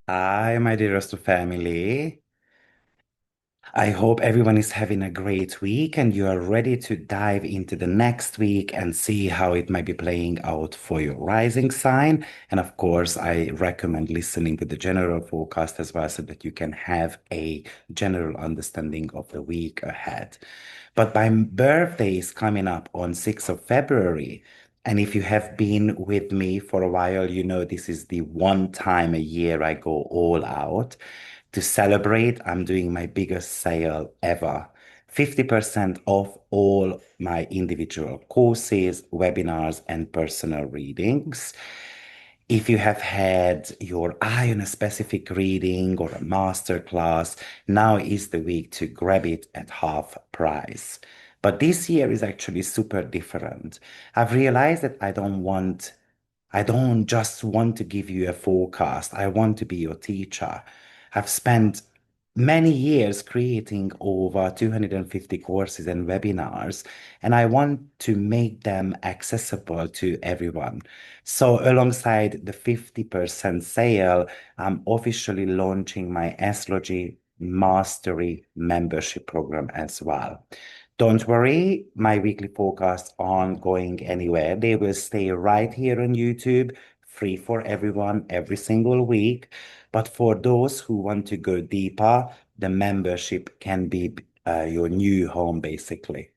Hi, my dearest family. I hope everyone is having a great week and you are ready to dive into the next week and see how it might be playing out for your rising sign. And of course, I recommend listening to the general forecast as well so that you can have a general understanding of the week ahead. But my birthday is coming up on 6th of February. And if you have been with me for a while, you know this is the one time a year I go all out. To celebrate, I'm doing my biggest sale ever. 50% off all my individual courses, webinars, and personal readings. If you have had your eye on a specific reading or a master class, now is the week to grab it at half price. But this year is actually super different. I've realized that I don't just want to give you a forecast. I want to be your teacher. I've spent many years creating over 250 courses and webinars, and I want to make them accessible to everyone. So, alongside the 50% sale, I'm officially launching my Astrology Mastery membership program as well. Don't worry, my weekly forecasts aren't going anywhere. They will stay right here on YouTube, free for everyone every single week. But for those who want to go deeper, the membership can be your new home, basically.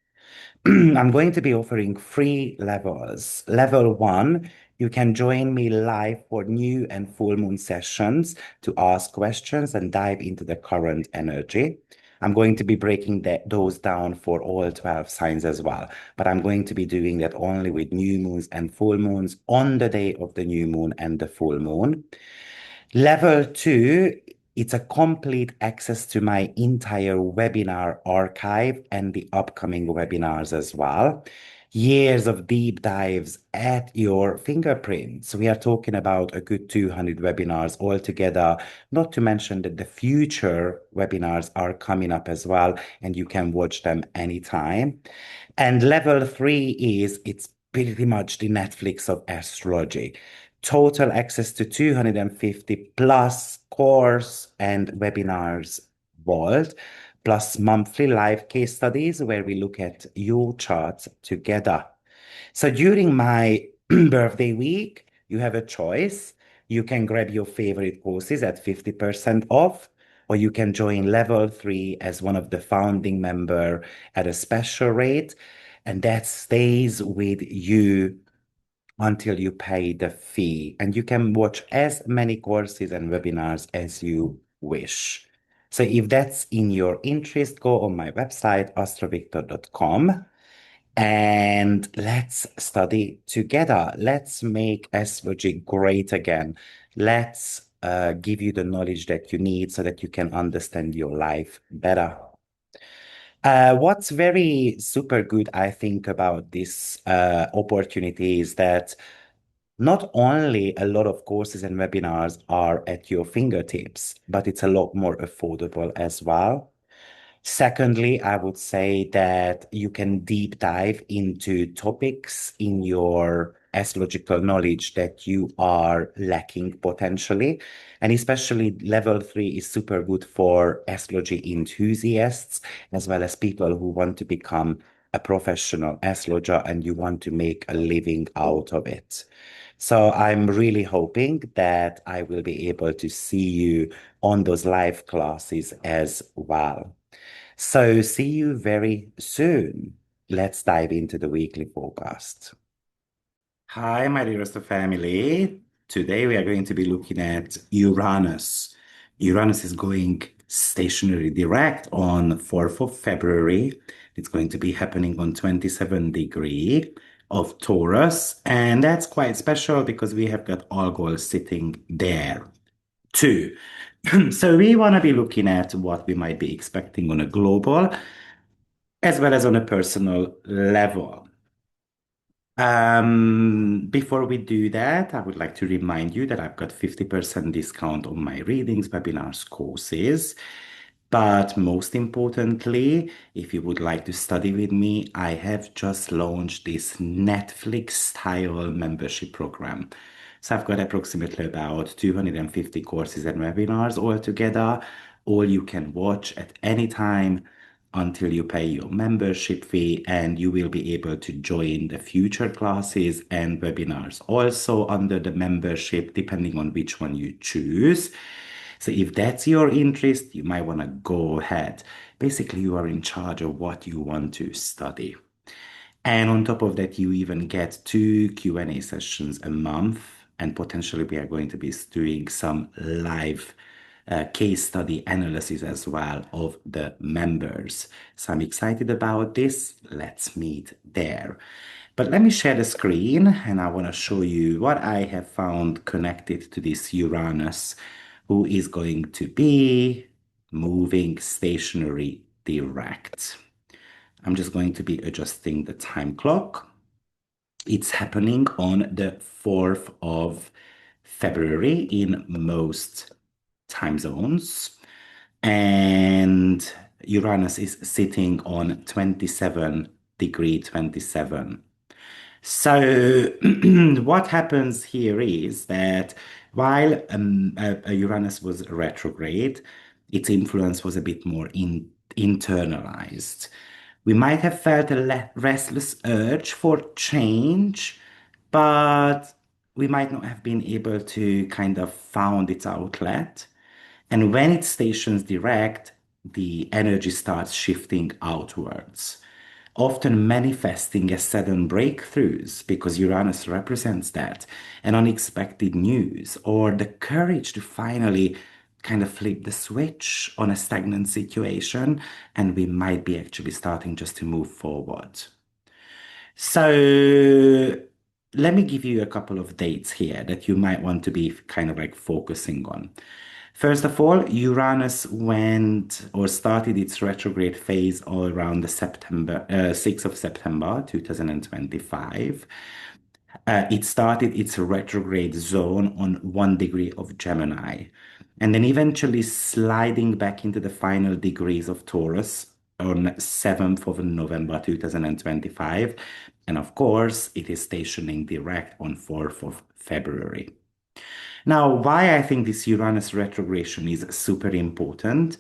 I'm going to be offering three levels. Level one, you can join me live for new and full moon sessions to ask questions and dive into the current energy. I'm going to be breaking those down for all 12 signs as well, but I'm going to be doing that only with new moons and full moons on the day of the new moon and the full moon. Level two, it's a complete access to my entire webinar archive and the upcoming webinars as well. Years of deep dives at your fingerprints. We are talking about a good 200 webinars altogether, not to mention that the future webinars are coming up as well, and you can watch them anytime. And level three is it's pretty much the Netflix of astrology. Total access to 250 plus course and webinars vault, plus monthly live case studies where we look at your charts together. So during my birthday week, you have a choice. You can grab your favorite courses at 50% off, or you can join level three as one of the founding member at a special rate, and that stays with you until you pay the fee. And you can watch as many courses and webinars as you wish. So if that's in your interest, go on my website, AstroViktor.com, and let's study together. Let's make astrology great again. Let's give you the knowledge that you need so that you can understand your life better. What's very super good, I think, about this opportunity is that not only a lot of courses and webinars are at your fingertips, but it's a lot more affordable as well. Secondly, I would say that you can deep dive into topics in your astrological knowledge that you are lacking potentially. And especially level three is super good for astrology enthusiasts, as well as people who want to become a professional astrologer and you want to make a living out of it. So I'm really hoping that I will be able to see you on those live classes as well. So see you very soon. Let's dive into the weekly forecast. Hi, my dearest family. Today we are going to be looking at Uranus. Uranus is going stationary direct on 4th of February. It's going to be happening on 27 degree of Taurus, and that's quite special because we have got Algol sitting there too. So we want to be looking at what we might be expecting on a global as well as on a personal level. Before we do that, I would like to remind you that I've got 50% discount on my readings, webinars, courses. But most importantly, if you would like to study with me, I have just launched this Netflix style membership program. So I've got approximately about 250 courses and webinars altogether, all you can watch at any time until you pay your membership fee, and you will be able to join the future classes and webinars also under the membership, depending on which one you choose. So if that's your interest, you might want to go ahead. Basically, you are in charge of what you want to study. And on top of that, you even get two Q&A sessions a month. And potentially, we are going to be doing some live case study analysis as well of the members. So I'm excited about this. Let's meet there. But let me share the screen and I want to show you what I have found connected to this Uranus, who is going to be moving stationary direct. I'm just going to be adjusting the time clock. It's happening on the 4th of February in most time zones. And Uranus is sitting on 27 degree 27. So what happens here is that while Uranus was retrograde, its influence was a bit more internalized. We might have felt a restless urge for change, but we might not have been able to kind of found its outlet. And when it stations direct, the energy starts shifting outwards, often manifesting as sudden breakthroughs because Uranus represents that, and unexpected news, or the courage to finally kind of flip the switch on a stagnant situation, and we might be actually starting just to move forward. So let me give you a couple of dates here that you might want to be kind of like focusing on. First of all, Uranus went or started its retrograde phase all around the 6th of September 2025. It started its retrograde zone on 1 degree of Gemini, and then eventually sliding back into the final degrees of Taurus on 7th of November 2025. And of course, it is stationing direct on 4th of February. Now, why I think this Uranus retrogression is super important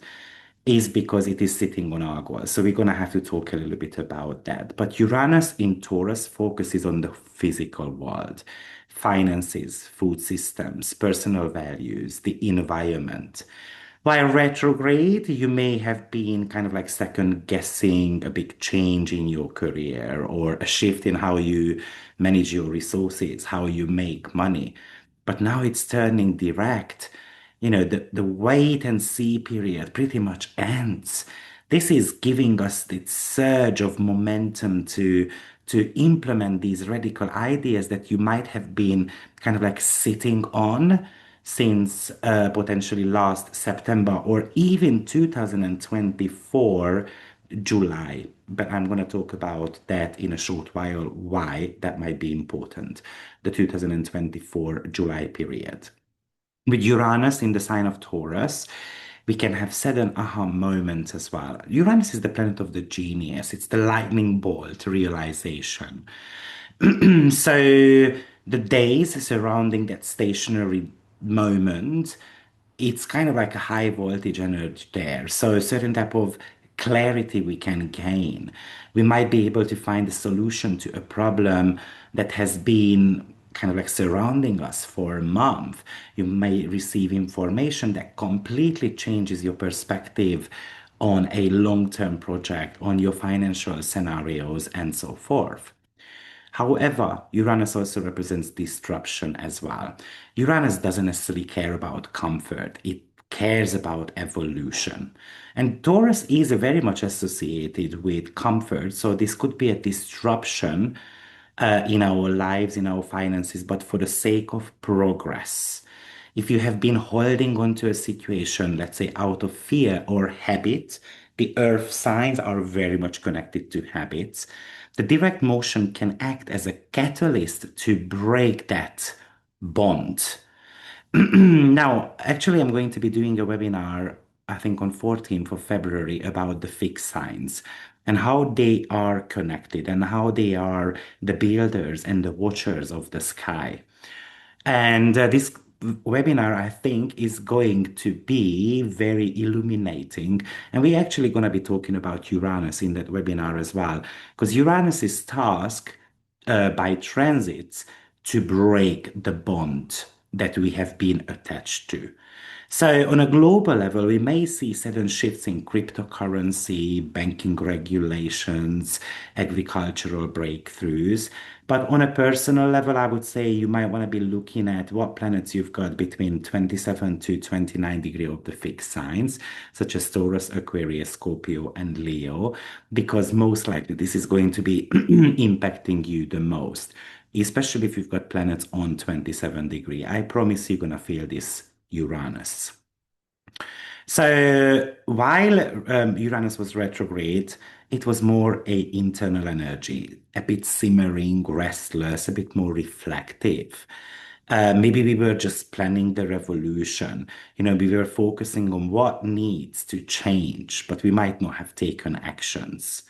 is because it is sitting on Algol. So we're going to have to talk a little bit about that. But Uranus in Taurus focuses on the physical world, finances, food systems, personal values, the environment. While retrograde, you may have been kind of like second guessing a big change in your career or a shift in how you manage your resources, how you make money. But now it's turning direct. The wait and see period pretty much ends. This is giving us this surge of momentum to implement these radical ideas that you might have been kind of like sitting on since potentially last September or even 2024 July. But I'm going to talk about that in a short while, why that might be important, the 2024 July period. With Uranus in the sign of Taurus, we can have sudden aha moments as well. Uranus is the planet of the genius. It's the lightning bolt realization. So the days surrounding that stationary moment, it's kind of like a high voltage energy there. So a certain type of clarity we can gain. We might be able to find a solution to a problem that has been kind of like surrounding us for a month. You may receive information that completely changes your perspective on a long-term project, on your financial scenarios, and so forth. However, Uranus also represents disruption as well. Uranus doesn't necessarily care about comfort. It cares about evolution. And Taurus is very much associated with comfort. So this could be a disruption in our lives, in our finances, but for the sake of progress. If you have been holding on to a situation, let's say out of fear or habit, the earth signs are very much connected to habits. The direct motion can act as a catalyst to break that bond. Now, actually, I'm going to be doing a webinar I think on 14th of February, about the fixed signs and how they are connected and how they are the builders and the watchers of the sky. And this webinar, I think, is going to be very illuminating. And we're actually going to be talking about Uranus in that webinar as well, because Uranus is tasked by transits to break the bond that we have been attached to. So, on a global level, we may see sudden shifts in cryptocurrency, banking regulations, agricultural breakthroughs. But on a personal level, I would say you might want to be looking at what planets you've got between 27 to 29 degree of the fixed signs, such as Taurus, Aquarius, Scorpio, and Leo, because most likely this is going to be impacting you the most, especially if you've got planets on 27 degree. I promise you're going to feel this Uranus. So while Uranus was retrograde, it was more a internal energy, a bit simmering, restless, a bit more reflective. Maybe we were just planning the revolution. We were focusing on what needs to change, but we might not have taken actions.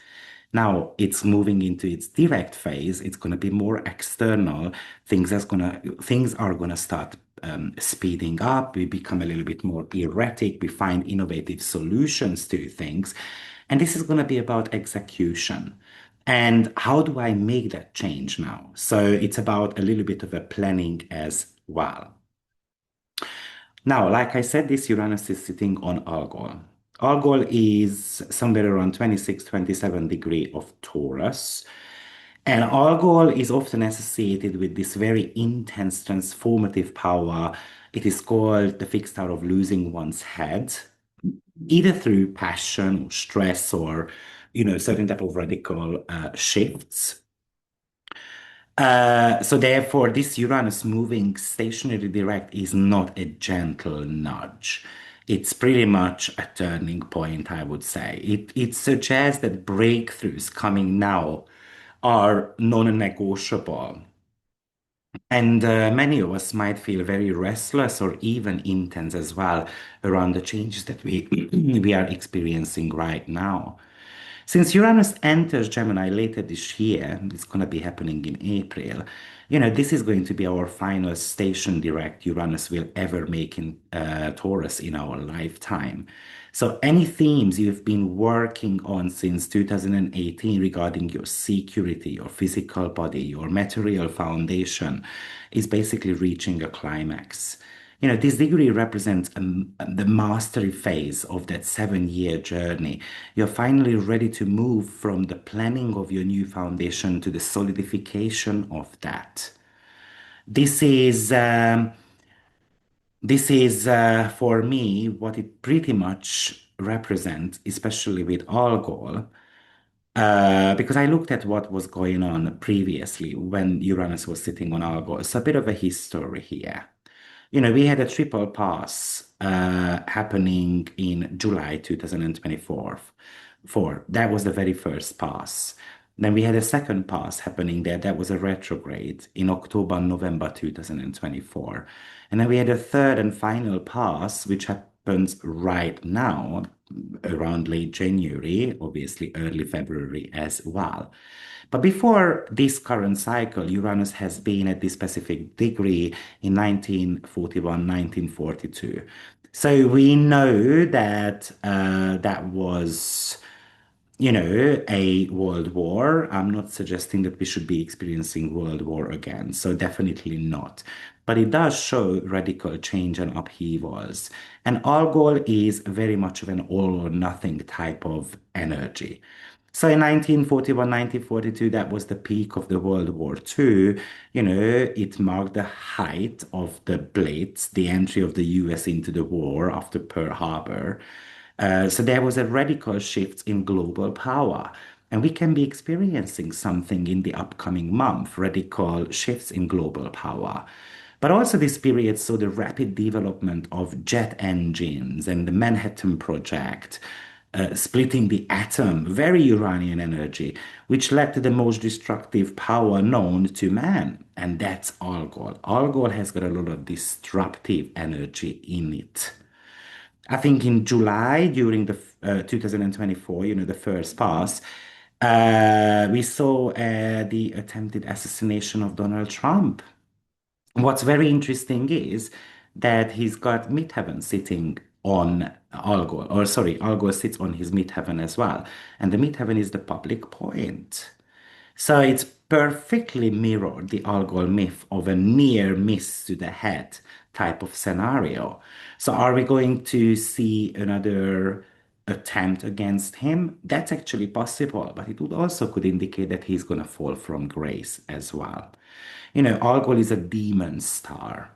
Now it's moving into its direct phase. It's going to be more external. Things are gonna start speeding up. We become a little bit more erratic. We find innovative solutions to things, and this is going to be about execution. And how do I make that change now? So it's about a little bit of a planning as well. Now, like I said, this Uranus is sitting on Algol. Algol is somewhere around 26, 27 degree of Taurus. And Algol is often associated with this very intense transformative power. It is called the fixed star of losing one's head, either through passion or stress or, certain type of radical shifts. So therefore, this Uranus moving stationary direct is not a gentle nudge. It's pretty much a turning point, I would say. It suggests that breakthroughs coming now are non-negotiable. And many of us might feel very restless or even intense as well around the changes that we we are experiencing right now. Since Uranus enters Gemini later this year, it's going to be happening in April. This is going to be our final station direct Uranus will ever make in Taurus in our lifetime. So, any themes you've been working on since 2018 regarding your security, your physical body, your material foundation is basically reaching a climax. This degree represents the mastery phase of that 7-year journey. You're finally ready to move from the planning of your new foundation to the solidification of that. This is for me what it pretty much represents, especially with Algol, because I looked at what was going on previously when Uranus was sitting on Algol. It's a bit of a history here. We had a triple pass happening in July 2024. That was the very first pass. Then we had a second pass happening there. That was a retrograde in October, November 2024. And then we had a third and final pass, which happens right now, around late January, obviously early February as well. But before this current cycle, Uranus has been at this specific degree in 1941, 1942. So we know that that was, a world war. I'm not suggesting that we should be experiencing world war again. So definitely not. But it does show radical change and upheavals. And our goal is very much of an all or nothing type of energy. So in 1941, 1942, that was the peak of the World War II. It marked the height of the Blitz, the entry of the US into the war after Pearl Harbor. So there was a radical shift in global power. And we can be experiencing something in the upcoming month, radical shifts in global power. But also this period saw the rapid development of jet engines and the Manhattan Project, splitting the atom, very Uranian energy, which led to the most destructive power known to man. And that's Algol. Algol has got a lot of disruptive energy in it. I think in July during the 2024, the first pass, we saw the attempted assassination of Donald Trump. What's very interesting is that he's got midheaven sitting on Algol, or sorry, Algol sits on his midheaven as well. And the midheaven is the public point. So it's perfectly mirrored the Algol myth of a near miss to the head type of scenario. So are we going to see another attempt against him? That's actually possible, but it would also could indicate that he's going to fall from grace as well. Algol is a demon star.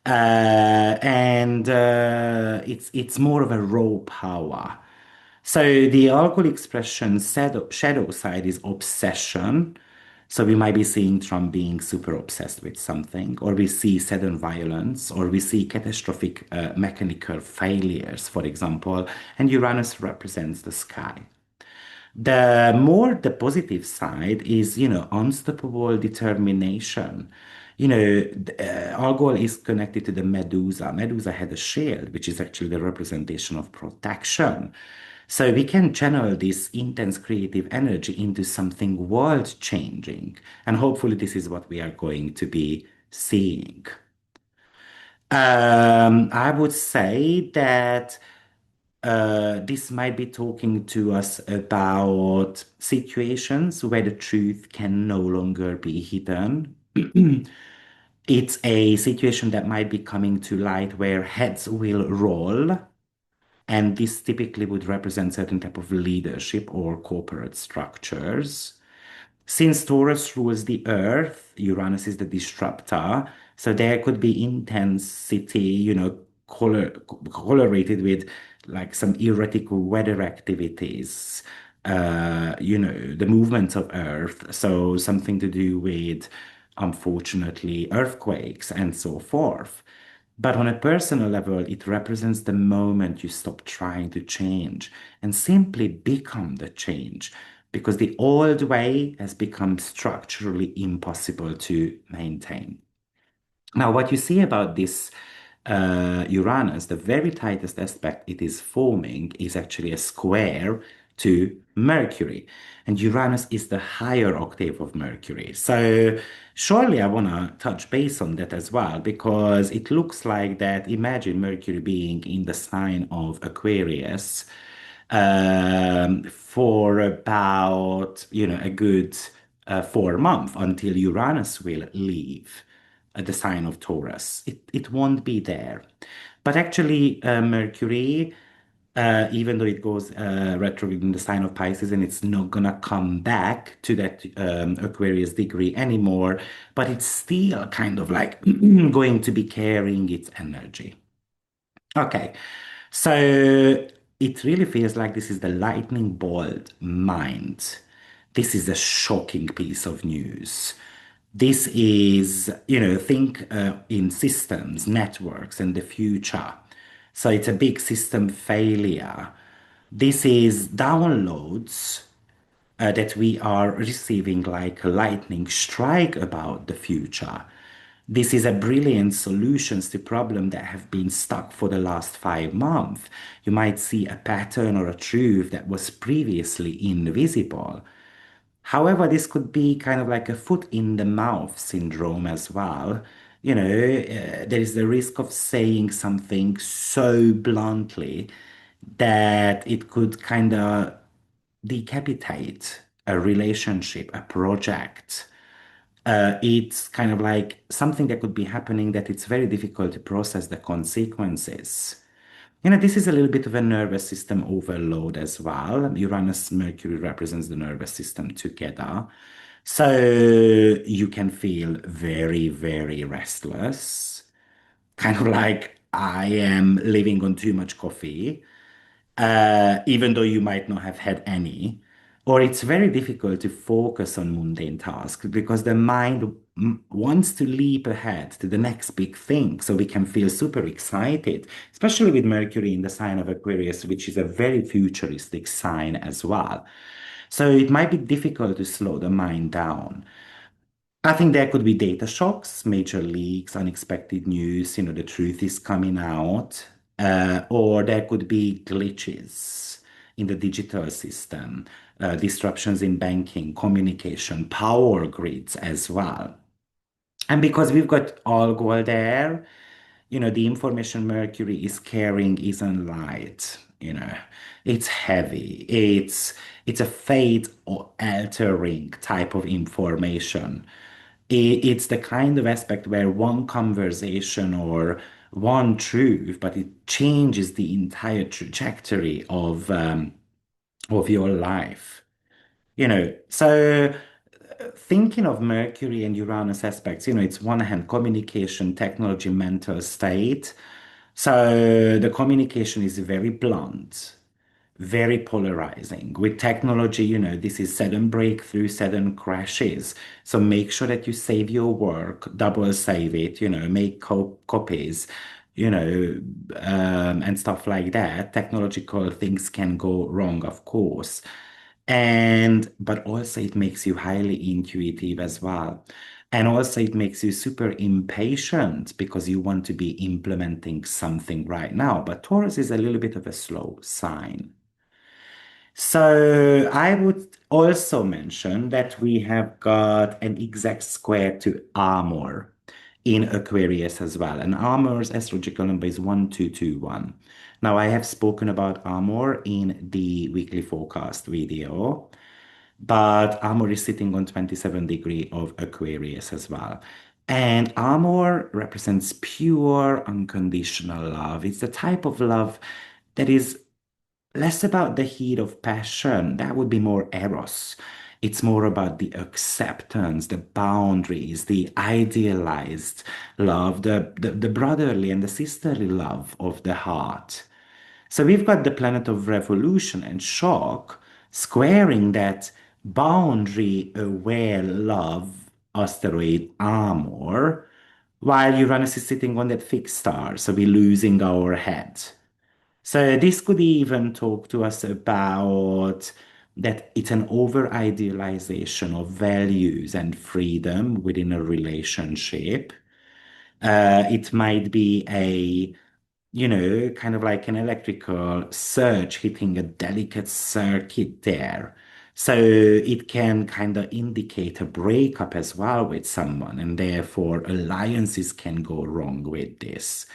And it's more of a raw power. So the alcohol expression shadow side is obsession. So we might be seeing Trump being super obsessed with something, or we see sudden violence, or we see catastrophic mechanical failures, for example, and Uranus represents the sky. The more the positive side is, unstoppable determination. Our goal is connected to the Medusa. Medusa had a shield, which is actually the representation of protection. So we can channel this intense creative energy into something world-changing. And hopefully this is what we are going to be seeing. I would say that this might be talking to us about situations where the truth can no longer be hidden. It's a situation that might be coming to light where heads will roll, and this typically would represent certain type of leadership or corporate structures. Since Taurus rules the earth, Uranus is the disruptor, so there could be intensity, colorated with like some erratic weather activities, the movements of Earth. So something to do with, unfortunately, earthquakes and so forth. But on a personal level, it represents the moment you stop trying to change and simply become the change, because the old way has become structurally impossible to maintain. Now, what you see about this Uranus, the very tightest aspect it is forming is actually a square to Mercury. And Uranus is the higher octave of Mercury. So surely I want to touch base on that as well, because it looks like that, imagine Mercury being in the sign of Aquarius for about, a good 4 months until Uranus will leave the sign of Taurus. It won't be there. But actually, Mercury, even though it goes retrograde in the sign of Pisces, and it's not gonna come back to that Aquarius degree anymore, but it's still kind of like going to be carrying its energy. Okay, so it really feels like this is the lightning bolt mind. This is a shocking piece of news. This is, think in systems, networks, and the future. So it's a big system failure. This is downloads that we are receiving like a lightning strike about the future. This is a brilliant solutions to problems that have been stuck for the last 5 months. You might see a pattern or a truth that was previously invisible. However, this could be kind of like a foot in the mouth syndrome as well. There is the risk of saying something so bluntly that it could kind of decapitate a relationship, a project. It's kind of like something that could be happening that it's very difficult to process the consequences. This is a little bit of a nervous system overload as well. Uranus, Mercury represents the nervous system together. So you can feel very, very restless, kind of like I am living on too much coffee, even though you might not have had any. Or it's very difficult to focus on mundane tasks because the mind wants to leap ahead to the next big thing. So we can feel super excited, especially with Mercury in the sign of Aquarius, which is a very futuristic sign as well. So it might be difficult to slow the mind down. I think there could be data shocks, major leaks, unexpected news, the truth is coming out. or there could be glitches in the digital system, disruptions in banking, communication, power grids as well. And because we've got Algol there, the information Mercury is carrying isn't light, it's heavy. It's a fate or altering type of information. It's the kind of aspect where one conversation or one truth, but it changes the entire trajectory of your life. So thinking of Mercury and Uranus aspects, it's one hand communication, technology, mental state. So the communication is very blunt, very polarizing. With technology, this is sudden breakthrough, sudden crashes. So make sure that you save your work, double save it, make copies, and stuff like that. Technological things can go wrong, of course. But also it makes you highly intuitive as well. And also it makes you super impatient because you want to be implementing something right now. But Taurus is a little bit of a slow sign. So I would also mention that we have got an exact square to Amor in Aquarius as well. And Amor's astrological number is 1221. Now, I have spoken about Amor in the weekly forecast video, but Amor is sitting on 27 degree of Aquarius as well. And Amor represents pure, unconditional love. It's the type of love that is less about the heat of passion. That would be more eros. It's more about the acceptance, the boundaries, the idealized love, the brotherly and the sisterly love of the heart. So we've got the planet of revolution and shock squaring that boundary aware love asteroid Amor, while Uranus is sitting on that fixed star. So we're losing our head. So this could even talk to us about that it's an over idealization of values and freedom within a relationship. It might be kind of like an electrical surge hitting a delicate circuit there. So it can kind of indicate a breakup as well with someone, and therefore alliances can go wrong with this.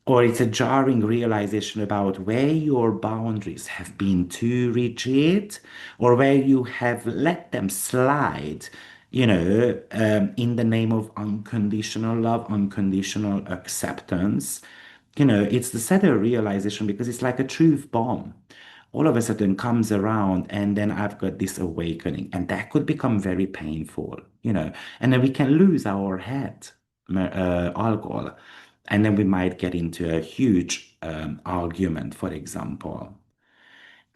Or it's a jarring realization about where your boundaries have been too rigid or where you have let them slide, in the name of unconditional love, unconditional acceptance. It's the sadder realization because it's like a truth bomb. All of a sudden comes around, and then I've got this awakening, and that could become very painful, and then we can lose our head, Algol, and then we might get into a huge argument, for example.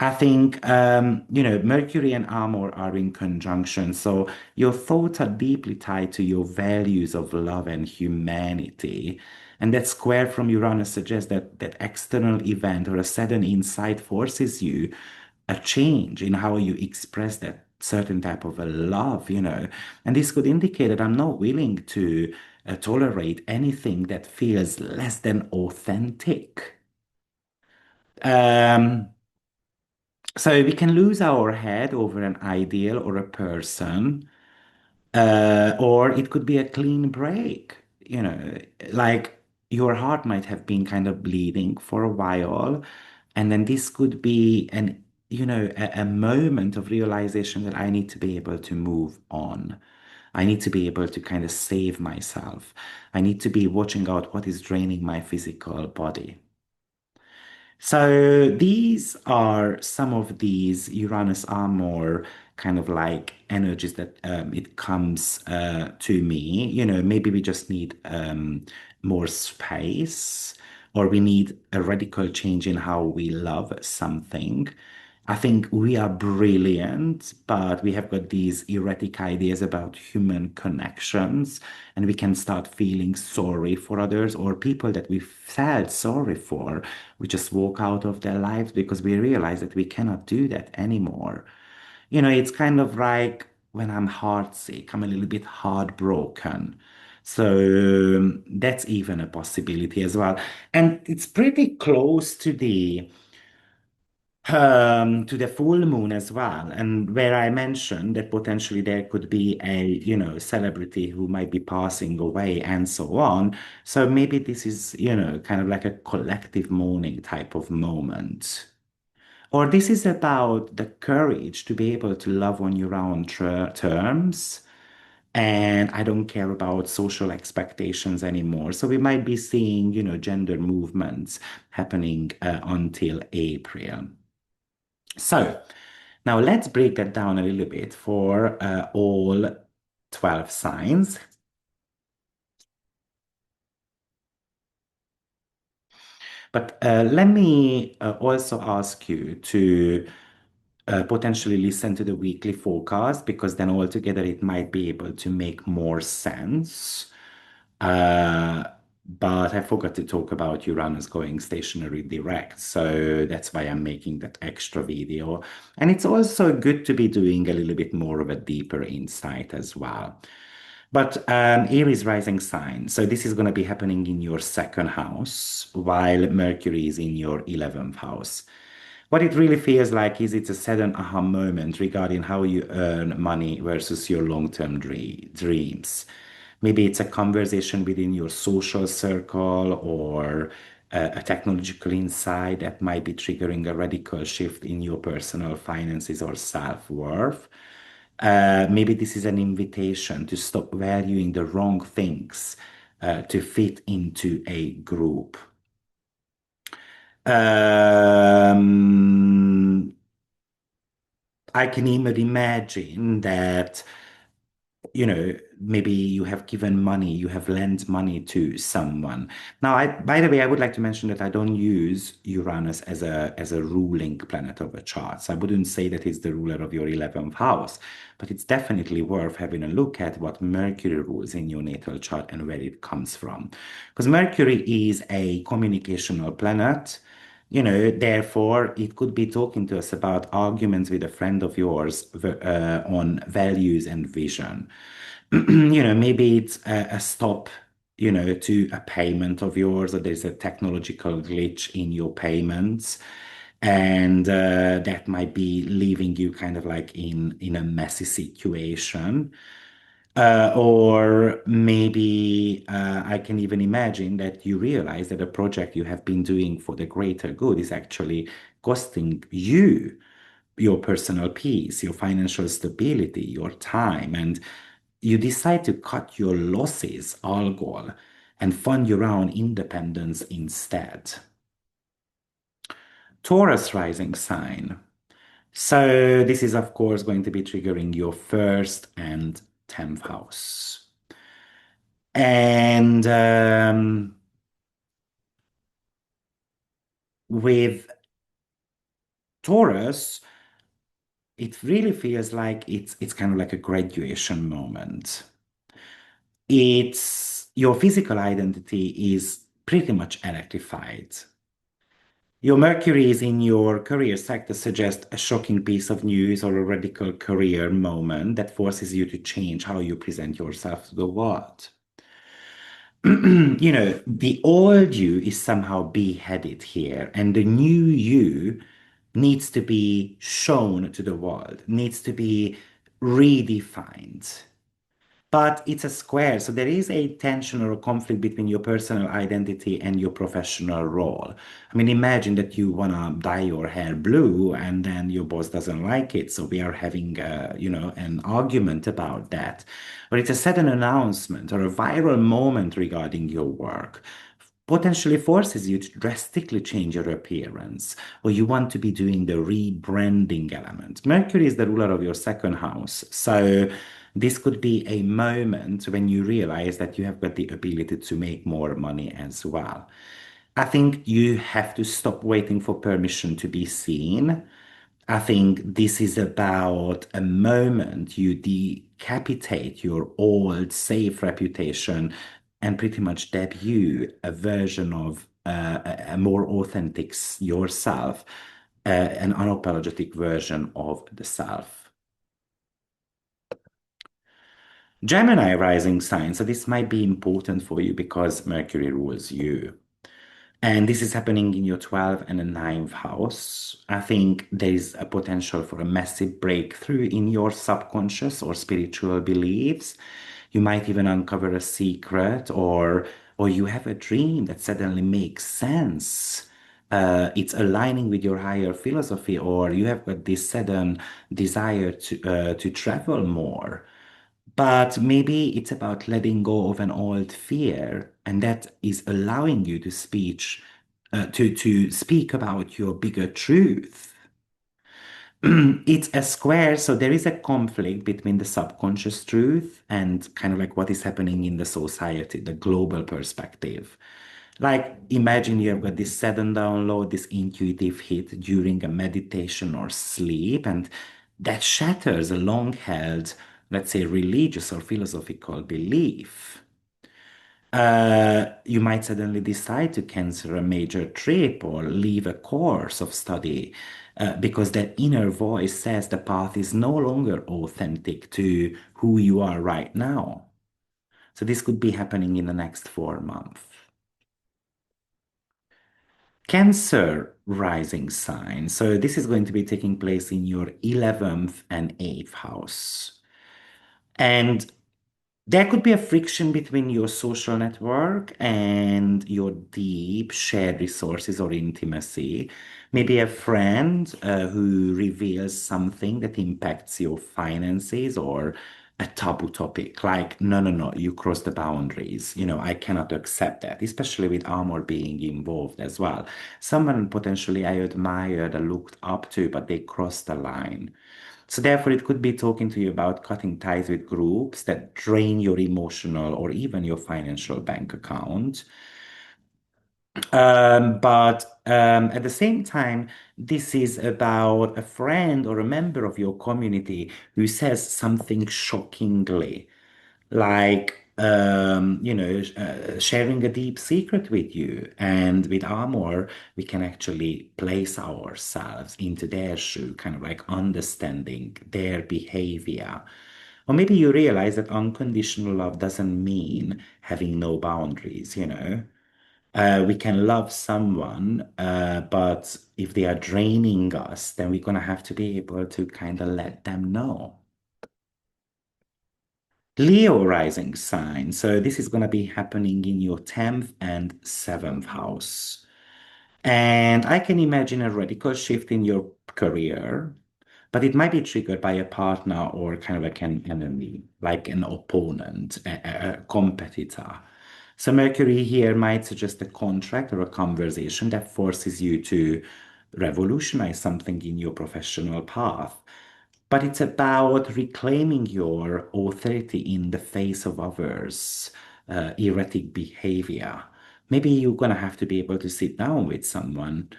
I think, Mercury and Amor are in conjunction. So your thoughts are deeply tied to your values of love and humanity. And that square from Uranus suggests that that external event or a sudden insight forces you a change in how you express that certain type of a love, And this could indicate that I'm not willing to tolerate anything that feels less than authentic. Um, so we can lose our head over an ideal or a person, or it could be a clean break. Like your heart might have been kind of bleeding for a while, and then this could be a moment of realization that I need to be able to move on. I need to be able to kind of save myself. I need to be watching out what is draining my physical body. So these are some of these Uranus are more kind of like energies that it comes to me. Maybe we just need more space, or we need a radical change in how we love something. I think we are brilliant, but we have got these erratic ideas about human connections, and we can start feeling sorry for others or people that we felt sorry for. We just walk out of their lives because we realize that we cannot do that anymore. It's kind of like when I'm heartsick, I'm a little bit heartbroken. So that's even a possibility as well. And it's pretty close to the full moon as well. And where I mentioned that potentially there could be a, celebrity who might be passing away and so on. So maybe this is, kind of like a collective mourning type of moment. Or this is about the courage to be able to love on your own terms. And I don't care about social expectations anymore. So we might be seeing, gender movements happening until April. So now let's break that down a little bit for all 12 signs. But let me also ask you to potentially listen to the weekly forecast because then altogether it might be able to make more sense. Uh, but I forgot to talk about Uranus going stationary direct, so that's why I'm making that extra video. And it's also good to be doing a little bit more of a deeper insight as well. But Aries rising sign. So this is going to be happening in your second house, while Mercury is in your 11th house. What it really feels like is it's a sudden aha moment regarding how you earn money versus your long-term dreams. Maybe it's a conversation within your social circle or a technological insight that might be triggering a radical shift in your personal finances or self-worth. Maybe this is an invitation to stop valuing the wrong things to fit into a group. I can even imagine that maybe you have given money, you have lent money to someone. Now, by the way, I would like to mention that I don't use Uranus as a ruling planet of a chart. So I wouldn't say that it's the ruler of your 11th house, but it's definitely worth having a look at what Mercury rules in your natal chart and where it comes from. Because Mercury is a communicational planet. Therefore, it could be talking to us about arguments with a friend of yours on values and vision. Maybe it's a stop, to a payment of yours, or there's a technological glitch in your payments. And that might be leaving you kind of like in a messy situation. Or maybe I can even imagine that you realize that a project you have been doing for the greater good is actually costing you your personal peace, your financial stability, your time, and you decide to cut your losses, Algol, and fund your own independence instead. Taurus rising sign. So this is, of course, going to be triggering your first and 10th house. And with Taurus, it really feels like it's kind of like a graduation moment. It's your physical identity is pretty much electrified. Your Mercury is in your career sector suggests a shocking piece of news or a radical career moment that forces you to change how you present yourself to the world. The old you is somehow beheaded here, and the new you needs to be shown to the world, needs to be redefined. But it's a square, so there is a tension or a conflict between your personal identity and your professional role. I mean, imagine that you want to dye your hair blue and then your boss doesn't like it. So we are having, an argument about that. Or it's a sudden announcement or a viral moment regarding your work potentially forces you to drastically change your appearance, or you want to be doing the rebranding element. Mercury is the ruler of your second house. So this could be a moment when you realize that you have got the ability to make more money as well. I think you have to stop waiting for permission to be seen. I think this is about a moment you decapitate your old safe reputation and pretty much debut a version of a more authentic yourself, an unapologetic version of the self. Gemini rising sign. So this might be important for you because Mercury rules you. And this is happening in your 12th and the ninth house. I think there is a potential for a massive breakthrough in your subconscious or spiritual beliefs. You might even uncover a secret or you have a dream that suddenly makes sense. It's aligning with your higher philosophy, or you have got this sudden desire to travel more. But maybe it's about letting go of an old fear, and that is allowing you to to speak about your bigger truth. It's a square, so there is a conflict between the subconscious truth and kind of like what is happening in the society, the global perspective. Like, imagine you have got this sudden download, this intuitive hit during a meditation or sleep, and that shatters a long held, let's say, religious or philosophical belief. You might suddenly decide to cancel a major trip or leave a course of study because that inner voice says the path is no longer authentic to who you are right now. So this could be happening in the next 4 months. Cancer rising sign. So this is going to be taking place in your 11th and 8th house. And there could be a friction between your social network and your deep shared resources or intimacy. Maybe a friend who reveals something that impacts your finances or a taboo topic like, no, no, no, you crossed the boundaries. I cannot accept that, especially with Amor being involved as well. Someone potentially I admired or looked up to, but they crossed the line. So therefore, it could be talking to you about cutting ties with groups that drain your emotional or even your financial bank account. But at the same time, this is about a friend or a member of your community who says something shockingly, like sharing a deep secret with you. And with Amor, we can actually place ourselves into their shoe, kind of like understanding their behavior. Or maybe you realize that unconditional love doesn't mean having no boundaries. We can love someone, but if they are draining us, then we're gonna have to be able to kind of let them know. Leo rising sign. So this is going to be happening in your 10th and 7th house. And I can imagine a radical shift in your career, but it might be triggered by a partner or kind of like an enemy, like an opponent, a competitor. So Mercury here might suggest a contract or a conversation that forces you to revolutionize something in your professional path. But it's about reclaiming your authority in the face of others' erratic behavior. Maybe you're gonna have to be able to sit down with someone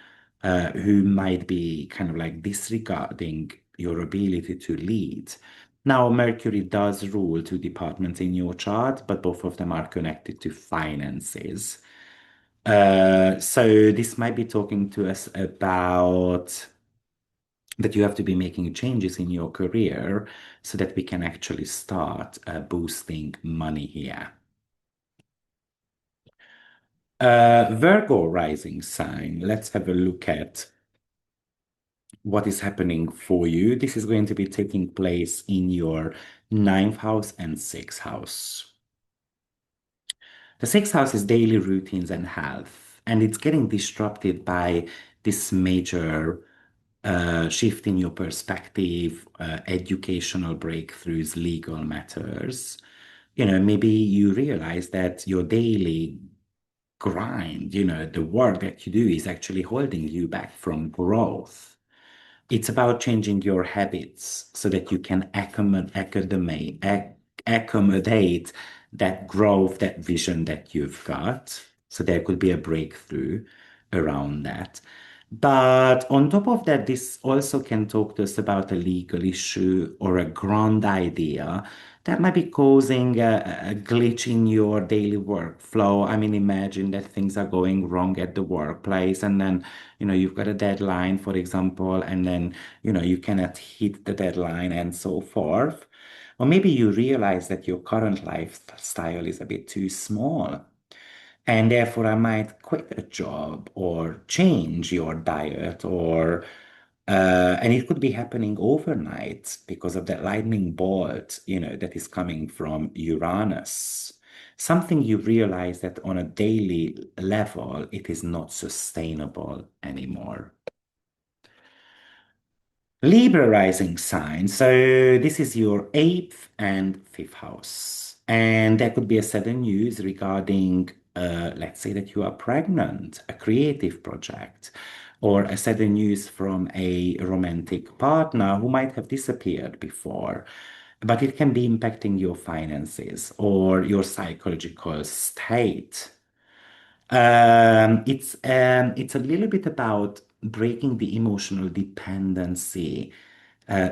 who might be kind of like disregarding your ability to lead. Now, Mercury does rule two departments in your chart, but both of them are connected to finances. So this might be talking to us about that you have to be making changes in your career so that we can actually start boosting money here. Virgo rising sign. Let's have a look at what is happening for you. This is going to be taking place in your ninth house and sixth house. The sixth house is daily routines and health, and it's getting disrupted by this major shift in your perspective, educational breakthroughs, legal matters. Maybe you realize that your daily grind, the work that you do is actually holding you back from growth. It's about changing your habits so that you can accommodate that growth, that vision that you've got. So there could be a breakthrough around that. But on top of that, this also can talk to us about a legal issue or a grand idea that might be causing a glitch in your daily workflow. I mean, imagine that things are going wrong at the workplace, and then, you've got a deadline, for example, and then, you cannot hit the deadline and so forth. Or maybe you realize that your current lifestyle is a bit too small, and therefore I might quit a job or change your diet, or and it could be happening overnight because of that lightning bolt, that is coming from Uranus. Something you realize that on a daily level, it is not sustainable anymore. Libra rising sign. So this is your eighth and fifth house. And there could be a sudden news regarding, let's say that you are pregnant, a creative project, or a sudden news from a romantic partner who might have disappeared before. But it can be impacting your finances or your psychological state. It's a little bit about breaking the emotional dependency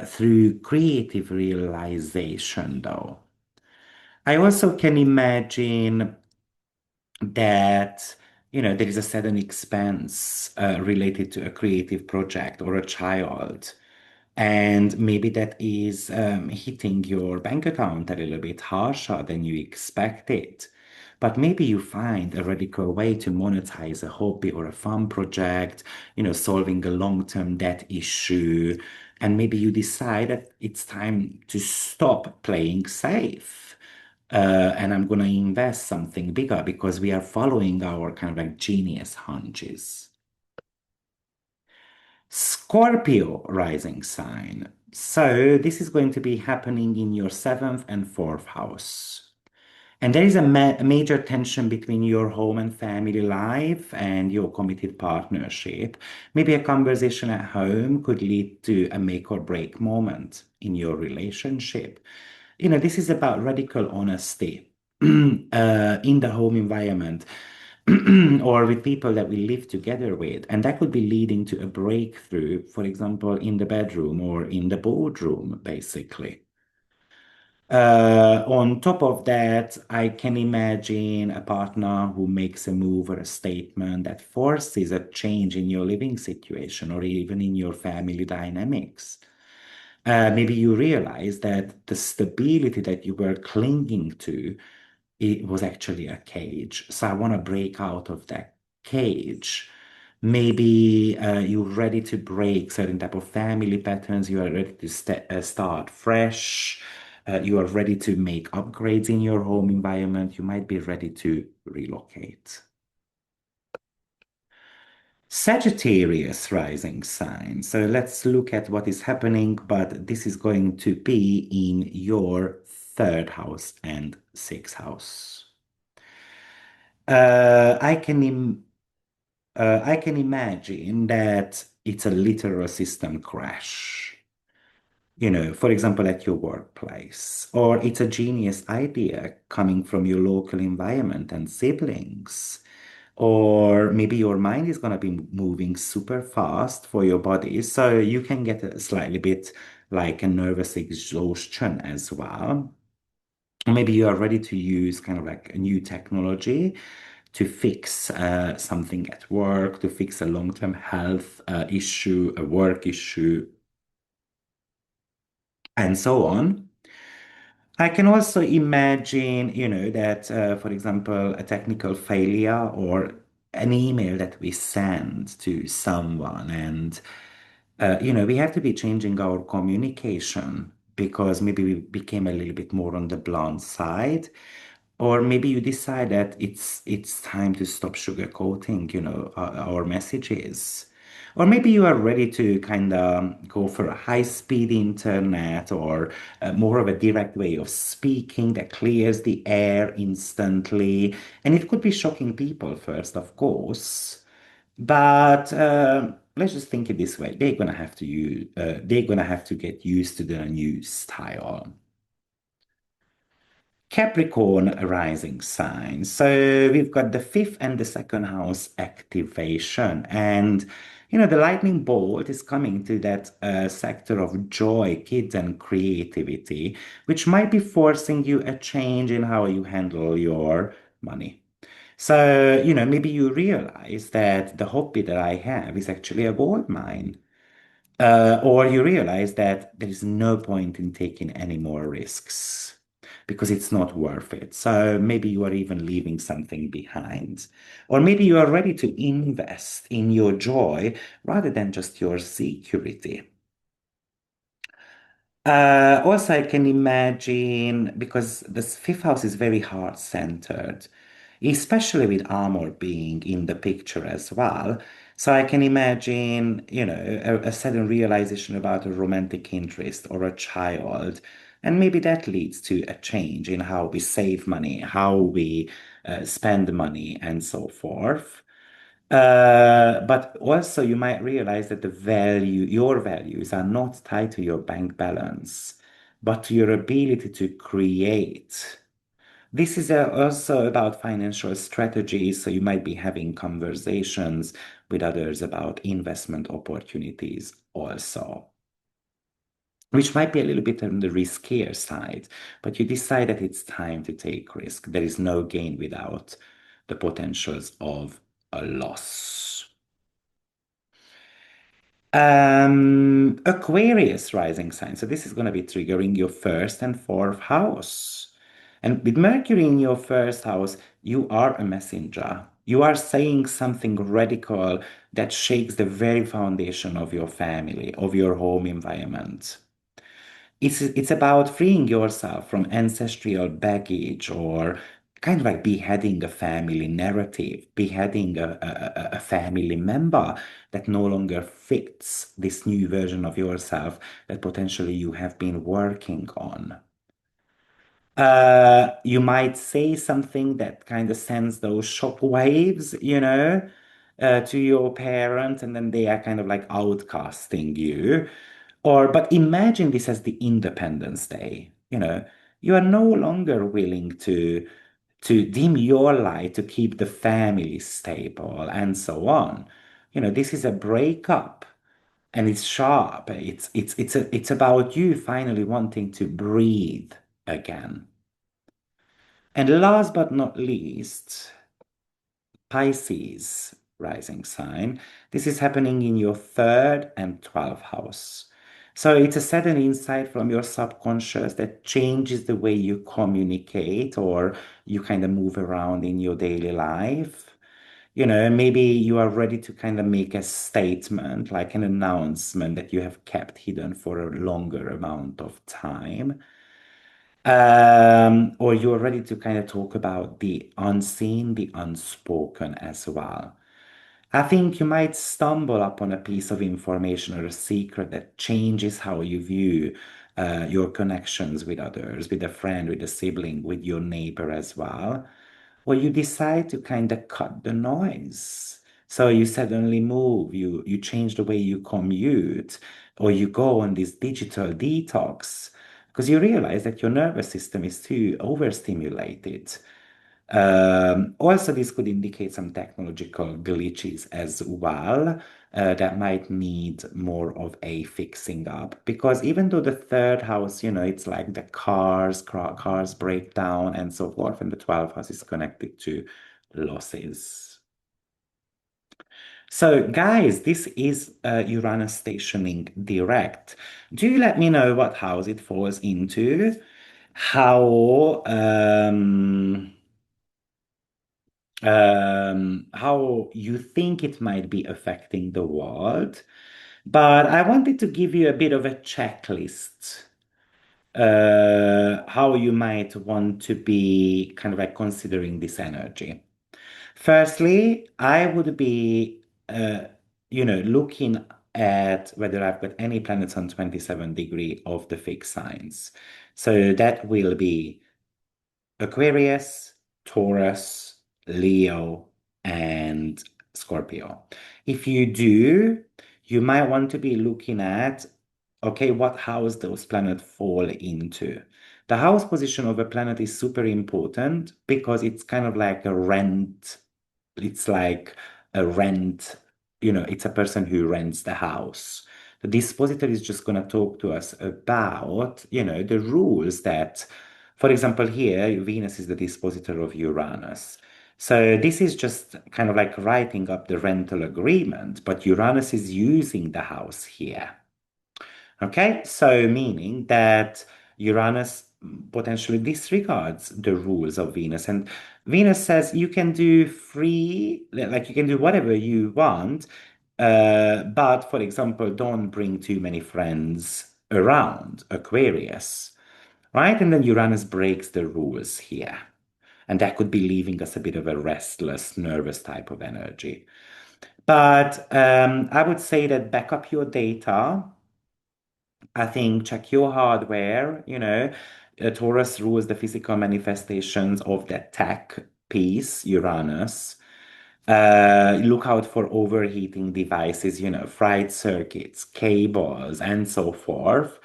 through creative realization, though. I also can imagine that, there is a sudden expense related to a creative project or a child. And maybe that is hitting your bank account a little bit harsher than you expected. But maybe you find a radical way to monetize a hobby or a fun project, solving a long-term debt issue. And maybe you decide that it's time to stop playing safe. And I'm going to invest something bigger because we are following our kind of like genius hunches. Scorpio rising sign. So this is going to be happening in your seventh and fourth house. And there is a major tension between your home and family life and your committed partnership. Maybe a conversation at home could lead to a make or break moment in your relationship. This is about radical honesty in the home environment or with people that we live together with. And that could be leading to a breakthrough, for example, in the bedroom or in the boardroom, basically. On top of that, I can imagine a partner who makes a move or a statement that forces a change in your living situation or even in your family dynamics. Maybe you realize that the stability that you were clinging to, it was actually a cage. So I want to break out of that cage. Maybe you're ready to break certain type of family patterns. You are ready to start fresh. You are ready to make upgrades in your home environment. You might be ready to relocate. Sagittarius rising sign. So let's look at what is happening, but this is going to be in your third house and sixth house. I can I can imagine that it's a literal system crash. For example, at your workplace, or it's a genius idea coming from your local environment and siblings. Or maybe your mind is going to be moving super fast for your body, so you can get a slightly bit like a nervous exhaustion as well. Or maybe you are ready to use kind of like a new technology to fix something at work, to fix a long-term health issue, a work issue, and so on. I can also imagine, that, for example, a technical failure or an email that we send to someone, and, we have to be changing our communication because maybe we became a little bit more on the blunt side. Or maybe you decide that it's time to stop sugarcoating, our messages. Or maybe you are ready to kind of go for a high-speed internet or more of a direct way of speaking that clears the air instantly. And it could be shocking people first, of course. But let's just think it this way: they're gonna have to get used to the new style. Capricorn rising sign. So we've got the fifth and the second house activation. And, the lightning bolt is coming to that sector of joy, kids, and creativity, which might be forcing you a change in how you handle your money. So, maybe you realize that the hobby that I have is actually a gold mine. Or you realize that there is no point in taking any more risks because it's not worth it. So maybe you are even leaving something behind. Or maybe you are ready to invest in your joy rather than just your security. Also, I can imagine because this fifth house is very heart-centered, especially with Amor being in the picture as well. So I can imagine, a sudden realization about a romantic interest or a child, and maybe that leads to a change in how we save money, how we spend money, and so forth. But also you might realize that your values are not tied to your bank balance, but to your ability to create. This is also about financial strategies, so you might be having conversations with others about investment opportunities also, which might be a little bit on the riskier side, but you decide that it's time to take risk. There is no gain without the potentials of a loss. Aquarius rising sign. So this is going to be triggering your first and fourth house. And with Mercury in your first house, you are a messenger. You are saying something radical that shakes the very foundation of your family, of your home environment. It's about freeing yourself from ancestral baggage or kind of like beheading a family narrative, beheading a family member that no longer fits this new version of yourself that potentially you have been working on. You might say something that kind of sends those shock waves, to your parent, and then they are kind of like outcasting you. But imagine this as the Independence Day. You are no longer willing to dim your light to keep the family stable and so on. This is a breakup and it's sharp. It's about you finally wanting to breathe again. And last but not least, Pisces rising sign. This is happening in your third and 12th house. So it's a sudden insight from your subconscious that changes the way you communicate or you kind of move around in your daily life. Maybe you are ready to kind of make a statement, like an announcement that you have kept hidden for a longer amount of time. Or you're ready to kind of talk about the unseen, the unspoken as well. I think you might stumble upon a piece of information or a secret that changes how you view your connections with others, with a friend, with a sibling, with your neighbor as well. Or you decide to kind of cut the noise. So you suddenly move, you change the way you commute, or you go on this digital detox because you realize that your nervous system is too overstimulated. Also, this could indicate some technological glitches as well that might need more of a fixing up. Because even though the third house, it's like the cars break down and so forth, and the 12th house is connected to losses. So, guys, this is Uranus stationing direct. Do you let me know what house it falls into? How how you think it might be affecting the world. But I wanted to give you a bit of a checklist, how you might want to be kind of like considering this energy. Firstly, I would be, looking at whether I've got any planets on 27 degree of the fixed signs. So that will be Aquarius, Taurus, Leo, and Scorpio. If you do, you might want to be looking at, okay, what house those planets fall into. The house position of a planet is super important because it's kind of like a rent. It's like a rent, it's a person who rents the house. The dispositor is just going to talk to us about, the rules that for example, here, Venus is the dispositor of Uranus. So this is just kind of like writing up the rental agreement, but Uranus is using the house here. Okay, so meaning that Uranus potentially disregards the rules of Venus, and Venus says you can do free, like you can do whatever you want, but for example, don't bring too many friends around Aquarius, right? And then Uranus breaks the rules here, and that could be leaving us a bit of a restless, nervous type of energy. But I would say that back up your data. I think check your hardware, Taurus rules the physical manifestations of the tech piece, Uranus. Look out for overheating devices, fried circuits, cables, and so forth.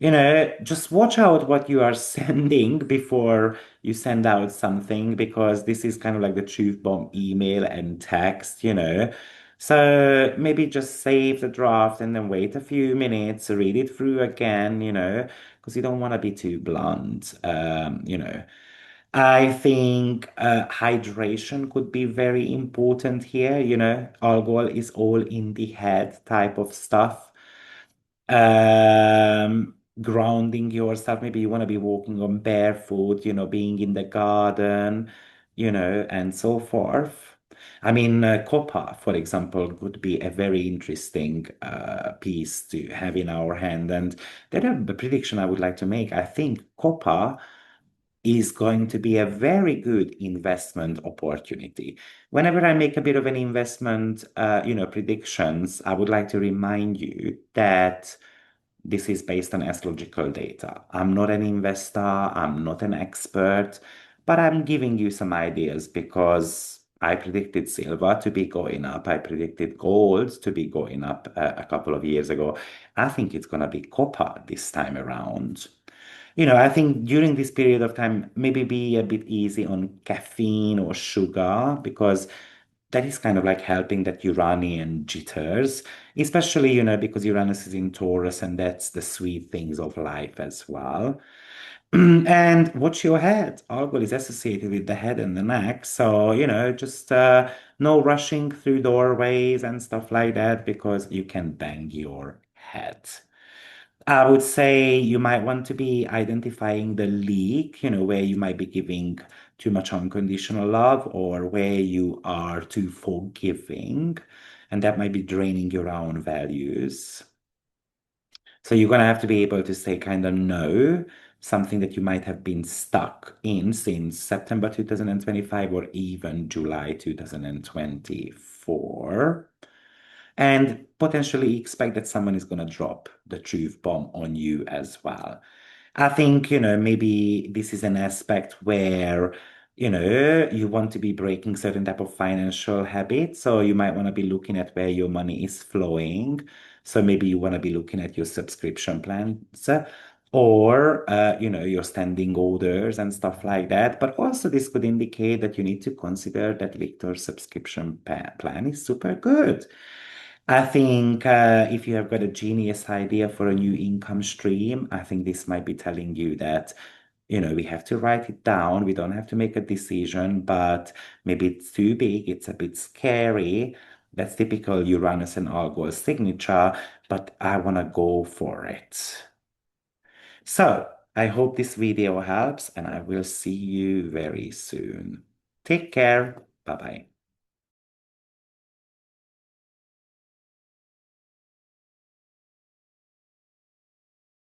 Just watch out what you are sending before you send out something because this is kind of like the truth bomb email and text. So maybe just save the draft and then wait a few minutes, read it through again, because you don't want to be too blunt. I think hydration could be very important here. Algol is all in the head type of stuff. Grounding yourself. Maybe you want to be walking on barefoot, being in the garden, and so forth. I mean, copper, for example, would be a very interesting piece to have in our hand. And that a prediction I would like to make. I think copper is going to be a very good investment opportunity. Whenever I make a bit of an investment, predictions, I would like to remind you that this is based on astrological data. I'm not an investor, I'm not an expert, but I'm giving you some ideas because I predicted silver to be going up. I predicted gold to be going up a couple of years ago. I think it's going to be copper this time around. I think during this period of time, maybe be a bit easy on caffeine or sugar because that is kind of like helping that Uranian jitters, especially, because Uranus is in Taurus and that's the sweet things of life as well. And watch your head. Algol is associated with the head and the neck. So, just no rushing through doorways and stuff like that because you can bang your head. I would say you might want to be identifying the leak, where you might be giving too much unconditional love or where you are too forgiving, and that might be draining your own values. So you're going to have to be able to say kind of no, something that you might have been stuck in since September 2025 or even July 2024 and potentially expect that someone is going to drop the truth bomb on you as well. I think, maybe this is an aspect where, you want to be breaking certain type of financial habits. So you might want to be looking at where your money is flowing. So maybe you want to be looking at your subscription plans or, your standing orders and stuff like that. But also this could indicate that you need to consider that Viktor's subscription plan is super good. I think if you have got a genius idea for a new income stream, I think this might be telling you that, we have to write it down. We don't have to make a decision, but maybe it's too big, it's a bit scary. That's typical Uranus and Algol signature, but I want to go for it. So I hope this video helps, and I will see you very soon. Take care. Bye bye.